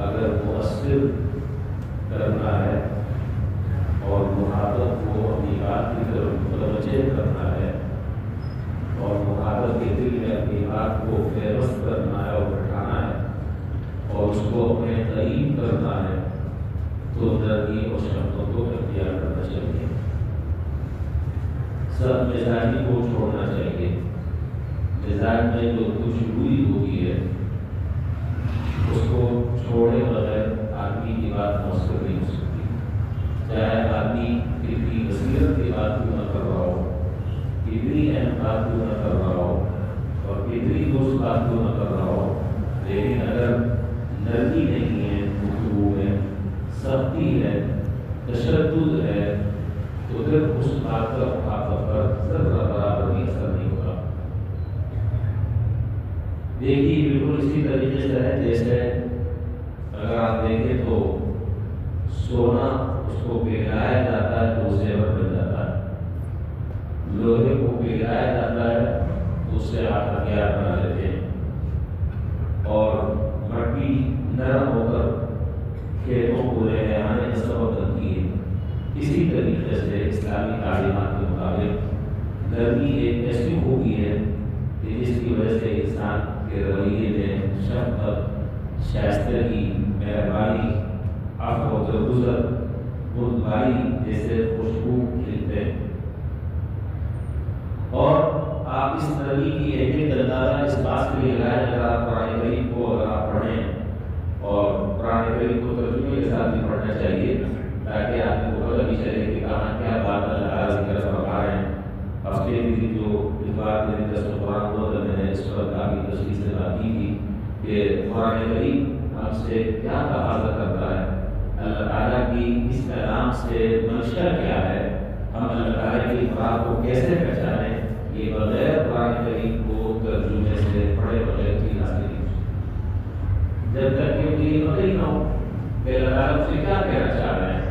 اگر مؤثر کرنا ہے اور مخاطب کو اپنی بات کی طرف متوجہ کرنا ہے اور مخاطب کے دل میں اپنی بات کو پیوست کرنا ہے اور بٹھانا ہے اور اس کو اپنے قریب کرنا ہے تو نرمی اور شبدوں کو اختیار کرنا چاہیے. سب مزاجی کو چھوڑنا چاہیے. مزاج میں جو خوشبوئی ہوتی ہے اس کو چھوڑے بغیر آدمی کی بات مؤثر نہیں ہو سکتی. چاہے آدمی کتنی بصیرت کی بات کیوں نہ کر رہا ہو, کتنی اہم بات کیوں نہ کر رہا ہو اور کتنی دوست بات کیوں نہ کر رہا ہو, لیکن اگر نرمی نہیں ہے, گفتگو میں سختی ہے, تشدد ہے, تو پھر اس بات کا مخاطب پر ذرہ برابر بھی اثر نہیں ہوگا. دیکھیے بالکل اسی طریقے سے ہے جیسے اگر آپ دیکھیں تو سونا اس کو پگھلایا جاتا ہے تو زیور بن جاتا ہے, لوہے کو پگھلایا جاتا ہے تو اس سے آپ ہتھیار بنا لیتے ہیں, اور مٹی نرم ہو کر کھیتوں کو لہرانے کا سبب بنتی ہے. اسی طریقے سے اسلامی تعلیمات کے مطابق نرمی ایک ایسی خوبی ہے کہ جس کی وجہ سے انسان کے رویے میں شفقت, شائستگی, مہربانی, عفو و درگزر, بردباری جیسے خوشبو کھلتے ہیں. اور آپ اس نرمی کی ایک ایک اندازہ اس بات کے لیے لگائیں اگر آپ قرآن کریم کو اگر آپ پڑھیں اور قرآن کریم کو ترجمے کے ساتھ بھی پڑھنا چاہیے تاکہ آپ کو پتہ بھی چلے کہ کہاں کیا بات اللہ تعالیٰ ذکر فرما رہے ہیں. ہفتے کی جو اس بات میں دس قرآن ہوا تو میں نے اس پر کافی تشریح سے بات کی تھی کہ قرآن کریم ہم سے کیا تقاضا کرتا ہے, اللہ تعالیٰ کی اس کلام سے منشا کیا ہے, ہم اللہ تعالیٰ کی مراد کو کیسے پہچانیں. یہ بغیر قرآن کریم کو ترجمے سے پڑھے بغیر چیز حاصل نہیں ہو سکتی. جب تک کہ یہ پتہ ہی نہ ہو کہ اللہ تعالیٰ سے کیا کہنا چاہ رہے ہیں,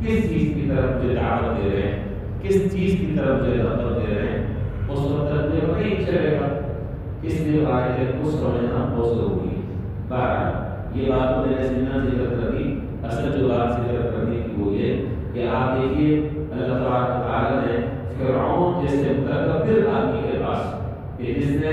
کس چیز کی طرف مجھے دعوت دے رہے ہیں, کس چیز کی طرف مجھے دعوت دے رہے ہیں, اس وقت تک مجھے پتہ ہی نہیں چلے گا. اس لیے قرآن کریم کو سمجھنا بہت ضروری ہے. بہرحال یہ بات میں نے ذکر کر دی. اصل جو بات ذکر کرنے کی وہ یہ کہ آپ دیکھیے اللہ تعالیٰ نے فرعون جیسے متکبر آدمی کے پاس کہ جس نے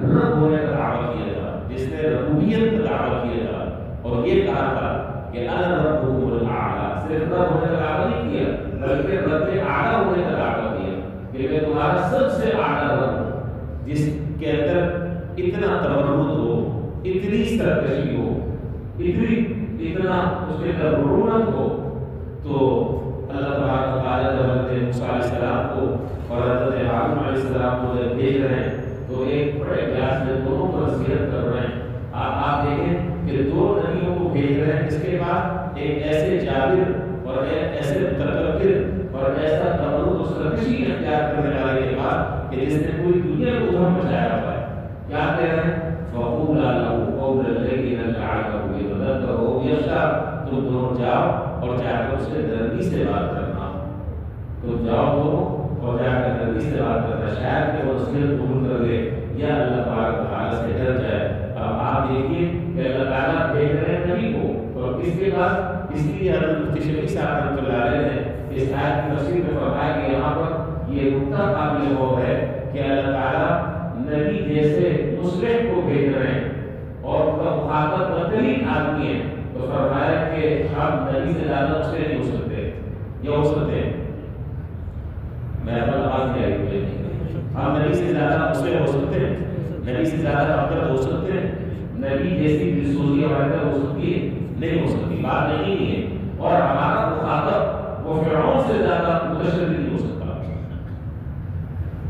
رب ہونے کا دعویٰ کیا تھا, جس نے ربوبیت کا دعویٰ کیا تھا اور یہ کہا تھا کہ انا ربکم الاعلی, صرف رب ہونے کا دعویٰ نہیں کیا بلکہ رب اعلیٰ ہونے کا دعویٰ کیا کہ میں تمہارا سب سے اعلیٰ رب ہوں, جس کے اندر اتنا تبرد ہو, اتنی سرکشی ہو, اتنا اس کے اندر رونق ہو. تو اللہ تبارک و تعالیٰ جب حضرت موسیٰ علیہ السلام کو اور حضرت ہارون علیہ السلام کو جب بھیج رہے ہیں تو ایک بڑے اجلاس میں دونوں کو نصیحت کر رہے ہیں. آپ دیکھیں کہ دو نبیوں کو بھیج رہے ہیں, اس کے بعد ایک ایسے جابر اور ایک ایسے متکبر اور ایسا تبرد و سرکشی اختیار کرنے والے کے بعد کہ جس نے پوری دنیا کو دھم مچایا ہوا ہے. کیا کہہ رہے ہیں, فَقُولَا لَهُ قَوْلًا لَّيِّنًا لَّعَلَّهُ يَتَذَكَّرُ أَوْ يَخْشَىٰ. تم دونوں جاؤ اور جا کر اس سے نرمی سے بات کرنا. تم جاؤ دونوں اور جا کر نرمی سے بات کرنا, شاید کہ وہ نصیحت قبول کر لے یا اللہ تبارک و تعالیٰ سے ڈر جائے. اب آپ دیکھیے کہ اللہ تعالیٰ بھیج رہے ہیں نبی کو اور کس کے پاس, اس لیے حضرت مفتی شفیع صاحب رحمۃ اللہ علیہ نے اس آیت کی تفسیر میں فرمایا کہ یہاں پر یہ نقطہ قابل غور ہے کہ اللہ تعالیٰ نبی جیسے مصلح کو بھیج رہے ہیں اور ان کا مخاطب بدترین آدمی ہے, تو فرمایا کہ ہم نبی سے زیادہ مصلح نہیں ہو سکتے یا ہو سکتے ہیں. میں اپنا آواز نہیں آئی, ہم نبی سے زیادہ مصلح ہو سکتے ہیں, نبی سے زیادہ افضل ہو سکتے ہیں, نبی جیسی دلسوزی ہمارے ہو سکتی ہے نہیں ہو سکتی, بات نہیں ہے. اور ہمارا مخاطب وہ فرعون سے زیادہ متشدد نہیں ہو سکتا.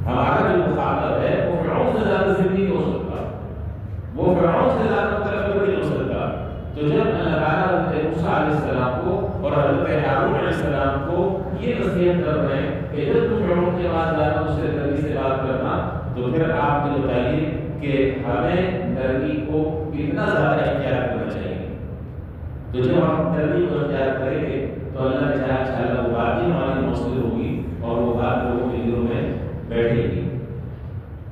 ہمارا جو مخاطب ہے وہ فرعون سے زیادہ ضدی نہیں ہو سکتا, وہ فرعون سے زیادہ متکبر نہیں ہو سکتا. تو جب اللہ تعالیٰ حضرت موسیٰ علیہ السلام کو اور حضرت ہارون علیہ السلام کو یہ نصیحت کر رہے ہیں کہ جب تم فرعون کے بعد جانا اس سے نرمی سے بات کرنا, تو پھر آپ کو بتائیے کہ ہمیں نرمی کو کتنا زیادہ اختیار کرنا چاہیے. تو جب ہم نرمی کو اختیار کریں گے تو اللہ نے چاہا انشاءاللہ وہ بات ہی ہماری مؤثر ہوگی اور وہ بات لوگوں کے دلوں میں بیٹھے گی.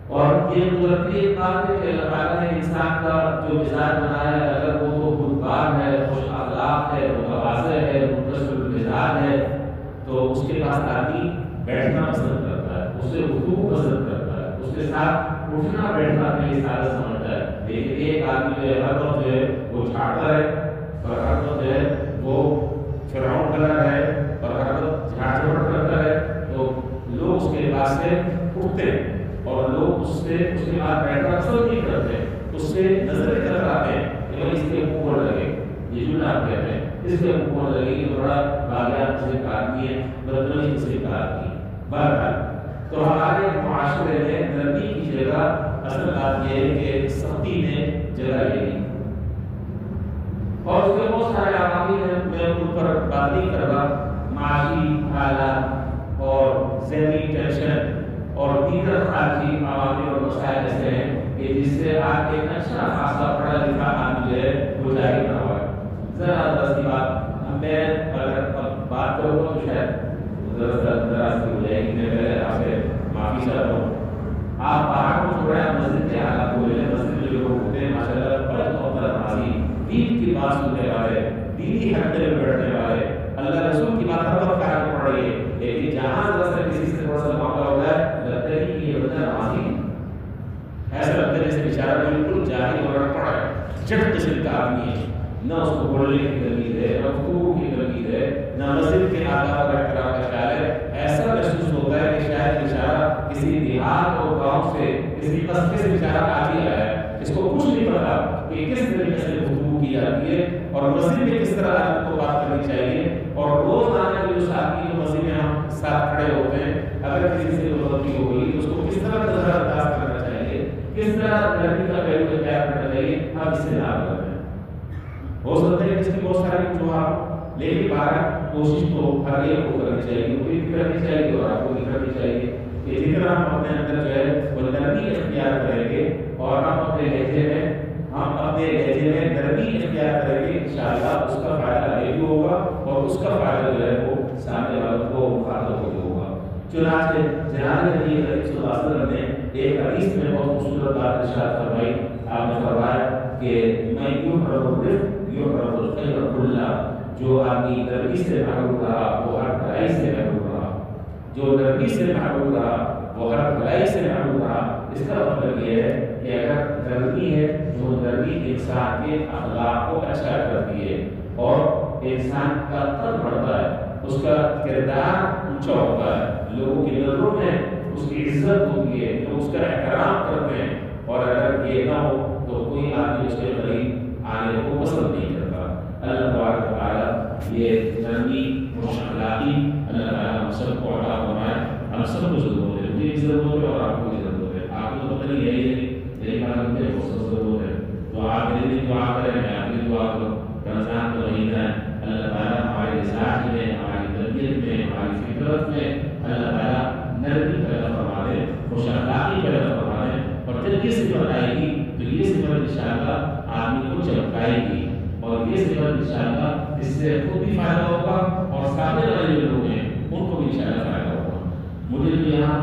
اور یہ قدرتی بات ہے کہ اللہ تعالیٰ نے انسان کا جو مزاج بنایا ہے, اگر وہ خودکار ہے, اس سے گفتگو پسند کرتا ہے، اس کے ساتھ اٹھنا بیٹھنا کے لیے سادہ سمجھتا ہے. لیکن ایک آدمی جو ہے ہر وقت جو ہے وہ جھاڑتا ہے اور ہر وقت جو ہے وہ فرعون بنا ہے اور ہر وقت جھاڑ جھپٹ کرتا ہے، تو لوگ اس کے پاس سے اٹھتے ہیں اور لوگ اس کے بعد بیٹھنا پسند نہیں کرتے، اس سے نظر ٹکراتے ہیں کہ اس کے منہ پر لگے. یہ جو آپ کہتے ہیں اس کے منہ پر لگے کہ بڑا باغیات سے آدمی ہے، بدتمیزی سے آدمی. بہرحال تو ہمارے معاشرے میں نرمی کی جگہ اصل بات یہ ہے کہ سختی نے جگہ لے لی، اور اس کے بہت سارے عوامل ہیں. میں ان پر بات نہیں کر رہا. معاشی حالات اور ذہنی ٹینشن اور دیگر خارجی عوامل اور مسائل ایسے ہیں کہ جس سے آپ ایک اچھا خاصا پڑھا لکھا آدمی جو ہے وہ جاری نہ ہوا. ذرا دستی بات میں اگر بات کروں تو شاید ذرا سی ہو جائے گی. میں پہلے آپ سے معافی چاہتا ہوں. آپ باہر کو چھوڑے آپ مسجد کے حالات کو لے. مسجد میں جو لوگ ہوتے ہیں ماشاء اللہ بڑے محبت نمازی، دین کی بات سننے والے، دینی حلقے میں بیٹھنے والے، اللہ رسول کی بات ہر وقت قائم پڑھ رہی ہے. لیکن جہاں ذرا سا کسی سے تھوڑا سا معاملہ ہوتا ہے لگتا ہے کہ یہ بندہ نمازی، ایسا لگتا ہے جیسے بیچارہ بالکل جاہل اور ان پڑھ ہے، جٹ قسم کا آدمی ہے. نہ اس کو بولنے کی تمیز ہے، نہ گفتگو کی تمیز ہے، نہ مسجد کے آداب اور احترام کا خیال ہے. ایسا محسوس ہوتا ہے کہ شاید بیچارہ کسی دیہات اور گاؤں سے، کسی قصبے سے بیچارہ آ گیا ہے. اس کو کچھ نہیں پتا کہ کس طریقے سے گفتگو کی جاتی ہے اور مسجد میں کس طرح آدمی کو بات کرنی چاہیے. اور روزانہ کے جو ساتھی جو مسجد میں ہم ساتھ کھڑے ہوتے ہیں، اگر کسی سے غلطی ہو گئی تو اس کو کس طرح نظر انداز کرنا چاہیے، کس طرح لڑکی کا پہلو اختیار کرنا چاہیے، ہم اس سے نہ کرتے ہیں. ہو سکتا ہے کہ اس کی بہت ساری وجوہات، لیکن بہرحال کوشش تو ہر ایک کو کرنی چاہیے، مجھے بھی کرنی چاہیے اور آپ کو بھی کرنی چاہیے کہ جتنا ہم اپنے اندر جو ہے وہ نرمی اختیار کریں گے اور ہم اپنے لہجے میں نرمی اختیار کریں گے، انشاءاللہ اس کا فائدہ ہمیں بھی ہوگا اور اس کا فائدہ جو ہے وہ سامنے والوں کو مخاطب کو بھی ہوگا. چنانچہ جناب نبی کریم صلی اللہ علیہ وسلم نے ایک حدیث میں بہت خوبصورت بات ارشاد فرمائی. آپ نے فرمایا کہ میں جو آدمی نرمی سے محروم رہا وہ ہر بھلائی سے محروم رہا، جو نرمی سے محروم رہا وہ ہر بھلائی سے محروم رہا. اس کا مطلب یہ ہے کہ اگر نرمی ہے تو نرمی انسان کے اخلاق کو اچھا کرتی ہے اور انسان کا قدر بڑھتا ہے، اس کا کردار اونچا ہوتا ہے، لوگوں کی نظروں میں اس کی عزت ہوتی ہے، لوگ اس کا احترام کرتے ہیں. اور اگر یہ نہ ہو تو کوئی آدمی اس کے قریب آنے کو پسند نہیں کرتا. اللہ تبارک و تعالیٰ یہ نرمی خوش اخلاقی اللہ تعالیٰ ہم سب کو عطا فرمائے. ہم سب کو ضرورت ہے، مجھے بھی ضرورت ہے اور آپ کو بھی ضرورت ہے. آپ کو تو پتہ نہیں ہے میری بات مجھے بہت ضرورت ہے، تو آپ میرے لیے دعا کریں، میں آپ کی دعا کروں. رمضان کا مہینہ ہے، اللہ تعالیٰ ہمارے مزاج میں، ہماری تربیت میں، ہماری فطرت میں اللہ تعالیٰ نرمی پیدا فرما دے، خوش اخلاقی پیدا فرما دے. اور جب یہ صفت آئے گی تو یہ صفت انشاءاللہ آدمی کو چمکائے گی اور یہ صفت انشاءاللہ اس سے خود بھی فائدہ ہوگا اور سامنے والے جو لوگ ہیں ان کو بھی انشاءاللہ فائدہ ہوگا. مجھے تو یہاں